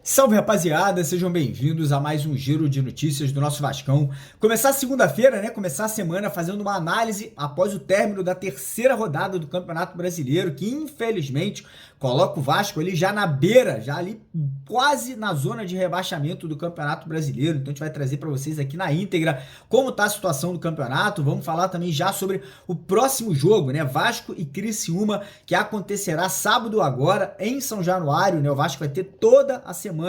Salve, rapaziada, sejam bem-vindos a mais um giro de notícias do nosso Vascão. Começar segunda-feira, né? Começar a semana fazendo uma análise após o término da terceira rodada do Campeonato Brasileiro, que infelizmente coloca o Vasco ali já na beira, já ali quase na zona de rebaixamento do Campeonato Brasileiro. Então a gente vai trazer para vocês aqui na íntegra como tá a situação do campeonato. Vamos falar também já sobre o próximo jogo, né? Vasco e Criciúma, que acontecerá sábado agora em São Januário, né? O Vasco vai ter toda a semana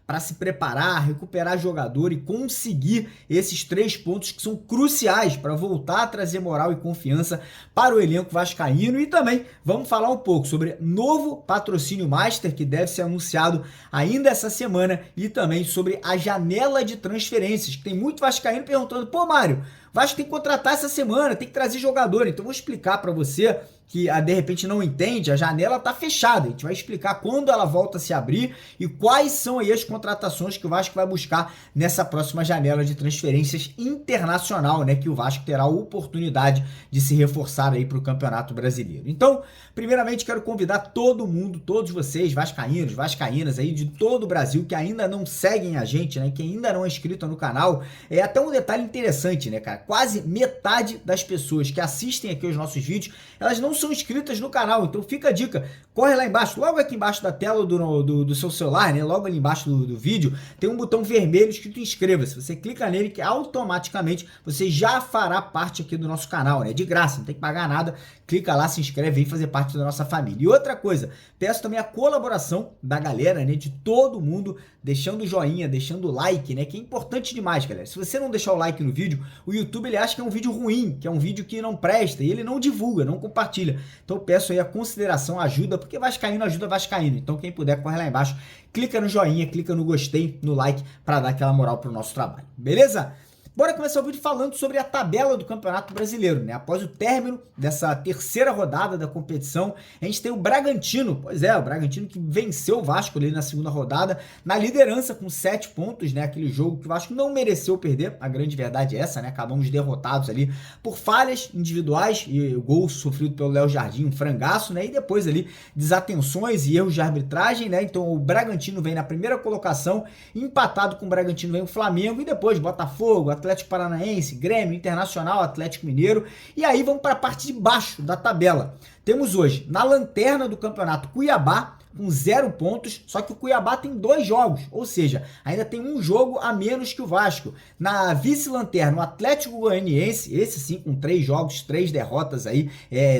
para se preparar, recuperar jogador e conseguir esses 3 pontos que são cruciais para voltar a trazer moral e confiança para o elenco vascaíno. E também vamos falar um pouco sobre novo patrocínio master que deve ser anunciado ainda essa semana e também sobre a janela de transferências, que tem muito vascaíno perguntando: pô, Mário, Vasco tem que contratar essa semana, tem que trazer jogador. Então eu vou explicar para você que de repente não entende, a janela tá fechada. A gente vai explicar quando ela volta a se abrir e quais são aí as contratações que o Vasco vai buscar nessa próxima janela de transferências internacional, né, que o Vasco terá a oportunidade de se reforçar aí para o Campeonato Brasileiro. Então, primeiramente quero convidar todo mundo, todos vocês, vascaínos, vascaínas aí de todo o Brasil que ainda não seguem a gente, né, que ainda não é inscrito no canal. É até um detalhe interessante, né, cara? Quase metade das pessoas que assistem aqui os nossos vídeos, elas não são inscritas no canal, então fica a dica, corre lá embaixo, logo aqui embaixo da tela do seu celular, né, logo ali embaixo do vídeo, tem um botão vermelho escrito inscreva-se. Você clica nele que automaticamente você já fará parte aqui do nosso canal, né, de graça, não tem que pagar nada, clica lá, se inscreve, vem fazer parte da nossa família. E outra coisa, peço também a colaboração da galera, né, de todo mundo, deixando o joinha, deixando o like, né, que é importante demais, galera. Se você não deixar o like no vídeo, o YouTube ele acha que é um vídeo ruim, que é um vídeo que não presta, e ele não divulga, não compartilha. Então eu peço aí a consideração, a ajuda, porque vascaíno ajuda vascaíno. Então quem puder, corre lá embaixo, clica no joinha, clica no gostei, no like, para dar aquela moral pro nosso trabalho, beleza? Bora começar o vídeo falando sobre a tabela do Campeonato Brasileiro, né? Após o término dessa terceira rodada da competição, a gente tem o Bragantino, pois é, o Bragantino que venceu o Vasco ali na segunda rodada, na liderança com 7 pontos, né? Aquele jogo que o Vasco não mereceu perder, a grande verdade é essa, né? Acabamos derrotados ali por falhas individuais e o gol sofrido pelo Léo Jardim, um frangaço, né? E depois ali desatenções e erros de arbitragem, né? Então o Bragantino vem na primeira colocação, empatado com o Bragantino vem o Flamengo e depois Botafogo, Atlético Paranaense, Grêmio, Internacional, Atlético Mineiro. E aí vamos para a parte de baixo da tabela. Temos hoje na lanterna do campeonato Cuiabá com 0 pontos, só que o Cuiabá tem 2 jogos, ou seja, ainda tem um jogo a menos que o Vasco. Na vice-lanterna, o Atlético Goianiense, esse sim com 3 jogos, 3 derrotas aí,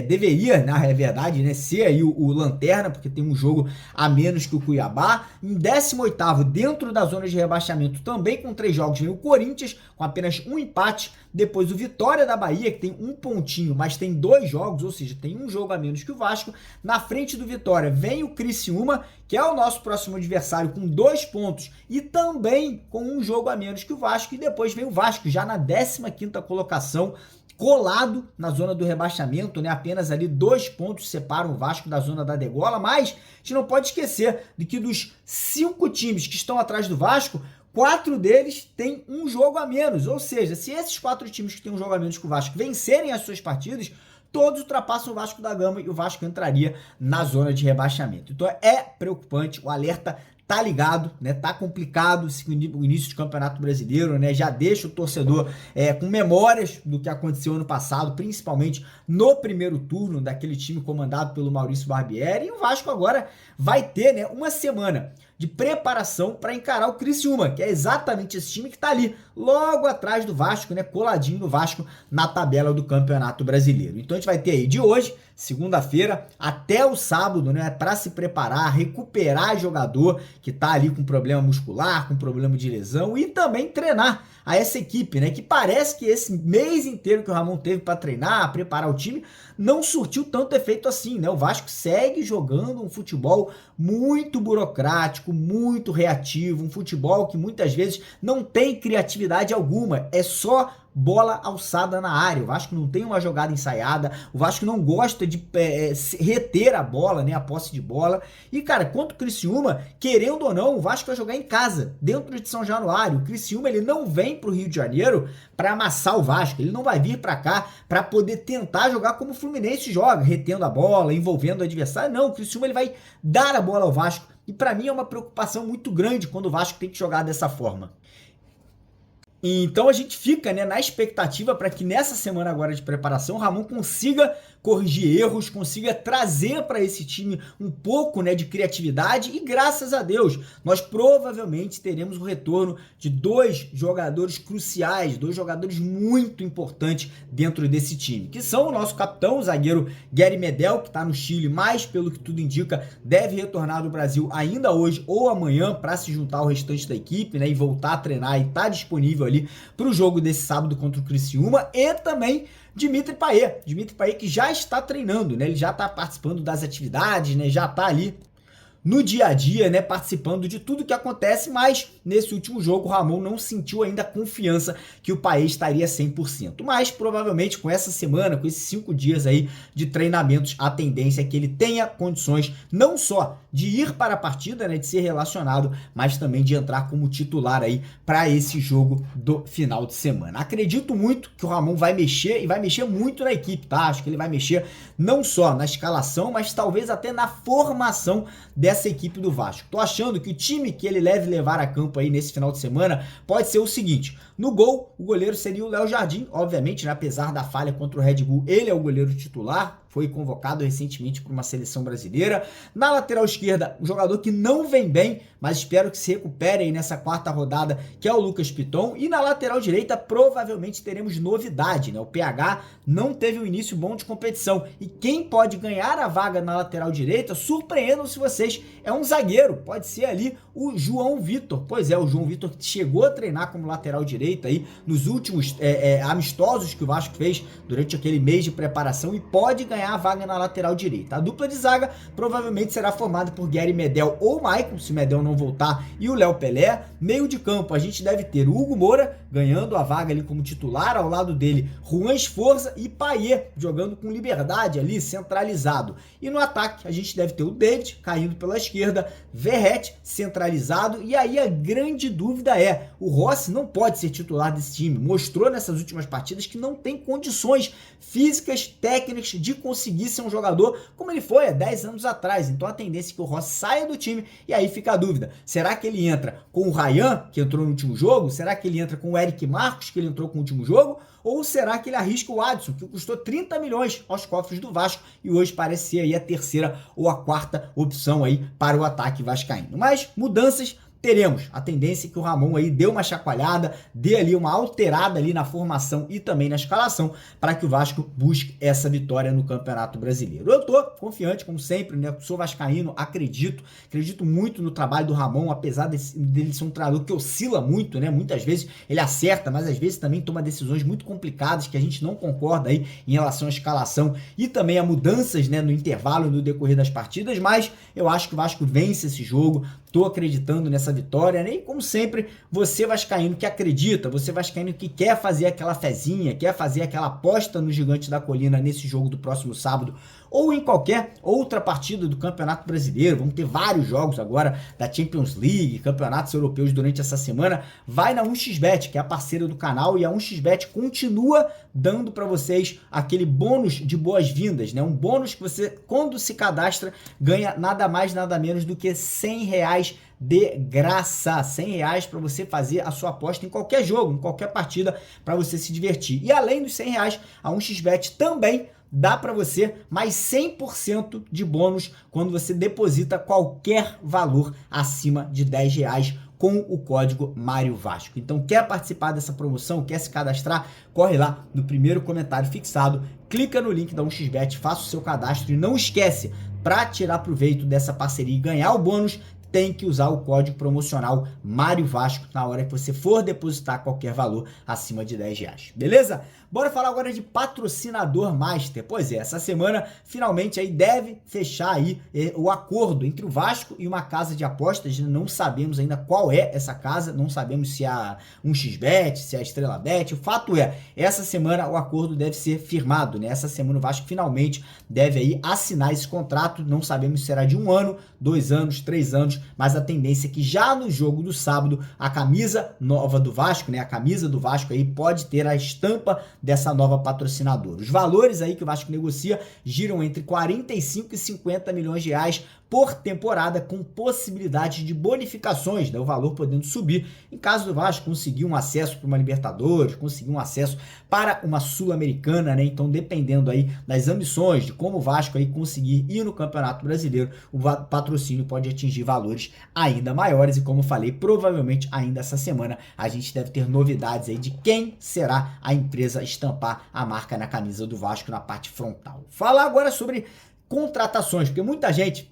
deveria, na verdade, né, ser aí o lanterna, porque tem um jogo a menos que o Cuiabá. Em 18º, dentro da zona de rebaixamento, também com 3 jogos, vem o Corinthians, com apenas um empate. Depois o Vitória da Bahia, que tem um pontinho, mas tem 2 jogos, ou seja, tem um jogo a menos que o Vasco. Na frente do Vitória vem o Criciúma, que é o nosso próximo adversário, com 2 pontos e também com um jogo a menos que o Vasco. E depois vem o Vasco, já na 15ª colocação, colado na zona do rebaixamento, né? Apenas ali 2 pontos separam o Vasco da zona da degola, mas a gente não pode esquecer de que dos 5 times que estão atrás do Vasco, 4 deles têm um jogo a menos, ou seja, se esses 4 times que têm um jogo a menos que o Vasco vencerem as suas partidas, todos ultrapassam o Vasco da Gama e o Vasco entraria na zona de rebaixamento. Então é preocupante, o alerta tá ligado, né? Tá complicado o início de Campeonato Brasileiro, né? Já deixa o torcedor com memórias do que aconteceu ano passado, principalmente no primeiro turno daquele time comandado pelo Maurício Barbieri. E o Vasco agora vai ter, né, uma semana de preparação para encarar o Criciúma, que é exatamente esse time que está ali, logo atrás do Vasco, né, coladinho no Vasco na tabela do Campeonato Brasileiro. Então a gente vai ter aí de hoje, segunda-feira, até o sábado, né, para se preparar, recuperar jogador que está ali com problema muscular, com problema de lesão e também treinar a essa equipe, né, que parece que esse mês inteiro que o Ramon teve para treinar, preparar o time, não surtiu tanto efeito assim, né? O Vasco segue jogando um futebol muito burocrático, muito reativo, um futebol que muitas vezes não tem criatividade alguma, é só bola alçada na área. O Vasco não tem uma jogada ensaiada, o Vasco não gosta de reter a bola, né, a posse de bola. E, cara, quanto o Criciúma, querendo ou não, o Vasco vai jogar em casa, dentro de São Januário. O Criciúma, ele não vem pro Rio de Janeiro para amassar o Vasco, ele não vai vir para cá para poder tentar jogar como o Fluminense joga, retendo a bola, envolvendo o adversário. Não, o Criciúma, ele vai dar a bola ao Vasco. E para mim é uma preocupação muito grande quando o Vasco tem que jogar dessa forma. Então a gente fica, né, na expectativa para que nessa semana agora de preparação o Ramon consiga corrigir erros, consiga trazer para esse time um pouco, né, de criatividade, e graças a Deus nós provavelmente teremos o retorno de dois jogadores cruciais, dois jogadores muito importantes dentro desse time, que são o nosso capitão, o zagueiro Gary Medel, que está no Chile, mas pelo que tudo indica deve retornar do Brasil ainda hoje ou amanhã para se juntar ao restante da equipe, né, e voltar a treinar e estar disponível ali para o jogo desse sábado contra o Criciúma. E também Dimitri Payet que já está treinando, né? Ele já está participando das atividades, né? Já está ali no dia a dia, né, participando de tudo que acontece, mas nesse último jogo o Ramon não sentiu ainda a confiança que o Payet estaria 100%. Mas provavelmente com essa semana, com esses 5 dias aí de treinamentos, a tendência é que ele tenha condições não só de ir para a partida, né, de ser relacionado, mas também de entrar como titular aí para esse jogo do final de semana. Acredito muito que o Ramon vai mexer, e vai mexer muito na equipe, tá? Acho que ele vai mexer não só na escalação, mas talvez até na formação dessa equipe do Vasco. Tô achando que o time que ele deve levar a campo aí nesse final de semana pode ser o seguinte: no gol, o goleiro seria o Léo Jardim, obviamente, né, apesar da falha contra o Red Bull, ele é o goleiro titular, foi convocado recentemente para uma seleção brasileira. Na lateral esquerda, um jogador que não vem bem, mas espero que se recupere aí nessa quarta rodada, que é o Lucas Piton. E na lateral direita, provavelmente teremos novidade, né? O PH não teve um início bom de competição. E quem pode ganhar a vaga na lateral direita, surpreendam-se vocês, é um zagueiro. Pode ser ali o João Vitor. Pois é, o João Vitor que chegou a treinar como lateral direita aí nos últimos amistosos que o Vasco fez durante aquele mês de preparação, e pode ganhar a vaga na lateral direita. A dupla de zaga provavelmente será formada por Gary Medel ou Maicon, se Medel não voltar, e o Léo Pelé. Meio de campo, a gente deve ter o Hugo Moura ganhando a vaga ali como titular, ao lado dele Juan Esforza e Payet jogando com liberdade ali, centralizado. E no ataque, a gente deve ter o David caindo pela esquerda, Verratti centralizado, e aí a grande dúvida é, o Rossi não pode ser titular desse time, mostrou nessas últimas partidas que não tem condições físicas, técnicas de conseguir ser um jogador como ele foi há 10 anos atrás. Então a tendência é que o Rossi saia do time, e aí fica a dúvida, será que ele entra com o Ryan, que entrou no último jogo? Será que ele entra com o Eric Marcos, que ele entrou com o último jogo? Ou será que ele arrisca o Adson, que custou 30 milhões aos cofres do Vasco e hoje parece ser aí a terceira ou a quarta opção aí para o ataque vascaíno? Mas mudanças teremos. A tendência é que o Ramon aí dê uma chacoalhada, dê ali uma alterada ali na formação e também na escalação, para que o Vasco busque essa vitória no Campeonato Brasileiro. Eu tô confiante, como sempre, né? Sou vascaíno, acredito muito no trabalho do Ramon, apesar dele ser um treinador que oscila muito, né? Muitas vezes ele acerta, mas às vezes também toma decisões muito complicadas que a gente não concorda aí em relação à escalação e também a mudanças, né, no intervalo, no decorrer das partidas, mas eu acho que o Vasco vence esse jogo. Tô acreditando nessa vitória, né? E como sempre, você vascaíno que acredita, você vascaíno que quer fazer aquela fezinha, quer fazer aquela aposta no Gigante da Colina nesse jogo do próximo sábado, ou em qualquer outra partida do Campeonato Brasileiro, vamos ter vários jogos agora da Champions League, campeonatos europeus durante essa semana, vai na 1xBet, que é a parceira do canal, e a 1xBet continua dando para vocês aquele bônus de boas-vindas, né? Um bônus que você, quando se cadastra, ganha nada mais, nada menos do que R$100 de graça, R$100 para você fazer a sua aposta em qualquer jogo, em qualquer partida, para você se divertir. E além dos R$100, a 1xBet também dá para você mais 100% de bônus quando você deposita qualquer valor acima de R$10 com o código Mário Vasco. Então, quer participar dessa promoção, quer se cadastrar, corre lá no primeiro comentário fixado, clica no link da 1xBet, faça o seu cadastro e não esquece, para tirar proveito dessa parceria e ganhar o bônus, tem que usar o código promocional Mário Vasco na hora que você for depositar qualquer valor acima de R$10, beleza? Bora falar agora de patrocinador master. Pois é, essa semana finalmente aí deve fechar aí o acordo entre o Vasco e uma casa de apostas. Não sabemos ainda qual é essa casa, não sabemos se é a 1xBet, se é a Estrela Bet. O fato é, essa semana o acordo deve ser firmado, né? Essa semana o Vasco finalmente deve aí assinar esse contrato. Não sabemos se será de 1 ano, 2 anos, 3 anos, mas a tendência é que já no jogo do sábado, a camisa nova do Vasco, né? A camisa do Vasco aí pode ter a estampa dessa nova patrocinadora. Os valores aí que o Vasco negocia giram entre 45 e 50 milhões de reais por temporada, com possibilidade de bonificações, né? O valor podendo subir em caso do Vasco conseguir um acesso para uma Libertadores, conseguir um acesso para uma Sul-Americana, né? Então, dependendo aí das ambições, de como o Vasco aí conseguir ir no Campeonato Brasileiro, o patrocínio pode atingir valores ainda maiores e, como eu falei, provavelmente ainda essa semana a gente deve ter novidades aí de quem será a empresa estampar a marca na camisa do Vasco na parte frontal. Falar agora sobre contratações, porque muita gente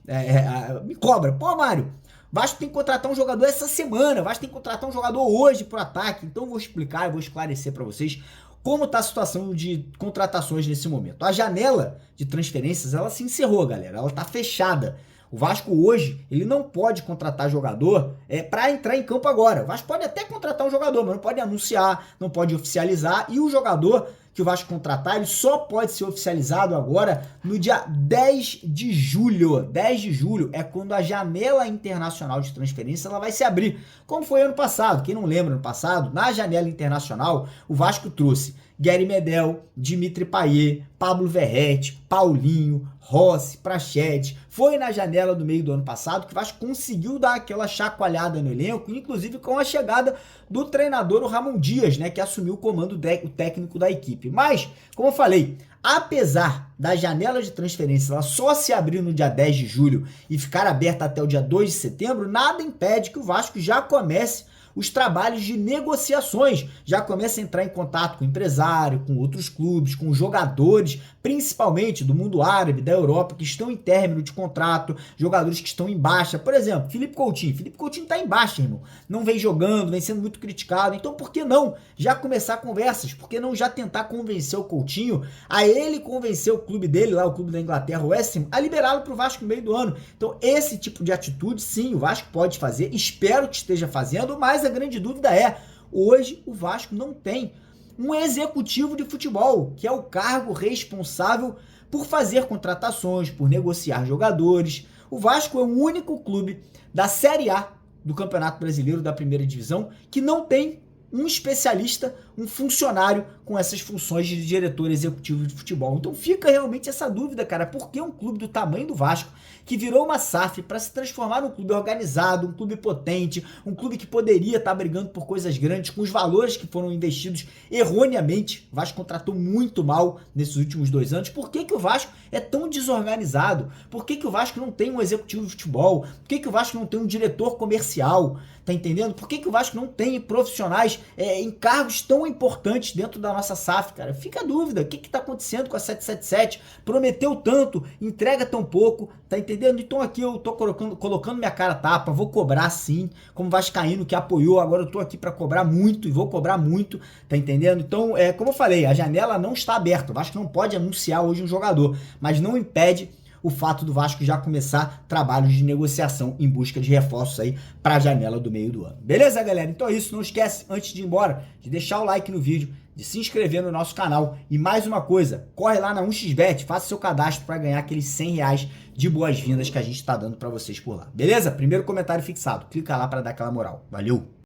me cobra. Pô, Mário, Vasco tem que contratar um jogador essa semana, Vasco tem que contratar um jogador hoje pro ataque. Então eu vou explicar, eu vou esclarecer para vocês como está a situação de contratações nesse momento. A janela de transferências, ela se encerrou, galera, ela tá fechada. O Vasco hoje, ele não pode contratar jogador para entrar em campo agora. O Vasco pode até contratar um jogador, mas não pode anunciar, não pode oficializar. E o jogador que o Vasco contratar, ele só pode ser oficializado agora no dia 10 de julho. 10 de julho é quando a janela internacional de transferência ela vai se abrir, como foi ano passado. Quem não lembra, ano passado, na janela internacional, o Vasco trouxe Gary Medel, Dimitri Payet, Pablo Verratti, Paulinho, Rossi, Praxedes. Foi na janela do meio do ano passado que o Vasco conseguiu dar aquela chacoalhada no elenco, inclusive com a chegada do treinador, o Ramon Dias, né, que assumiu o comando técnico da equipe. Mas, como eu falei, apesar da janela de transferência ela só se abrir no dia 10 de julho e ficar aberta até o dia 2 de setembro, nada impede que o Vasco já comece os trabalhos de negociações, já começa a entrar em contato com o empresário, com outros clubes, com jogadores, principalmente do mundo árabe, da Europa, que estão em término de contrato, jogadores que estão em baixa. Por exemplo, Felipe Coutinho está em baixa, irmão. Não vem jogando, vem sendo muito criticado. Então, por que não já começar conversas? Por que não já tentar convencer o Coutinho a ele convencer o clube dele, lá o clube da Inglaterra, o West Ham, a liberá-lo para o Vasco no meio do ano? Então, esse tipo de atitude, sim, o Vasco pode fazer. Espero que esteja fazendo, mas a grande dúvida é, hoje o Vasco não tem um executivo de futebol, que é o cargo responsável por fazer contratações, por negociar jogadores. O Vasco é o único clube da Série A do Campeonato Brasileiro da Primeira Divisão que não tem um especialista, um funcionário com essas funções de diretor executivo de futebol. Então fica realmente essa dúvida, cara, por que um clube do tamanho do Vasco, que virou uma SAF para se transformar num clube organizado, um clube potente, um clube que poderia estar brigando por coisas grandes, com os valores que foram investidos erroneamente, o Vasco contratou muito mal nesses últimos 2 anos, por que o Vasco é tão desorganizado? Por que o Vasco não tem um executivo de futebol? Por que o Vasco não tem um diretor comercial? Tá entendendo? Por que o Vasco não tem profissionais em cargos tão importantes dentro da nossa SAF, cara? Fica a dúvida, o que tá acontecendo com a 777? Prometeu tanto, entrega tão pouco, tá entendendo? Então aqui eu tô colocando minha cara a tapa, vou cobrar sim, como vascaíno que apoiou, agora eu tô aqui para cobrar muito e vou cobrar muito, tá entendendo? Então, como eu falei, a janela não está aberta, o Vasco não pode anunciar hoje um jogador, mas não impede o fato do Vasco já começar trabalhos de negociação em busca de reforços aí para a janela do meio do ano. Beleza, galera? Então é isso. Não esquece, antes de ir embora, de deixar o like no vídeo, de se inscrever no nosso canal. E mais uma coisa, corre lá na 1xBet, faça seu cadastro para ganhar aqueles R$100 de boas-vindas que a gente está dando para vocês por lá. Beleza? Primeiro comentário fixado. Clica lá para dar aquela moral. Valeu!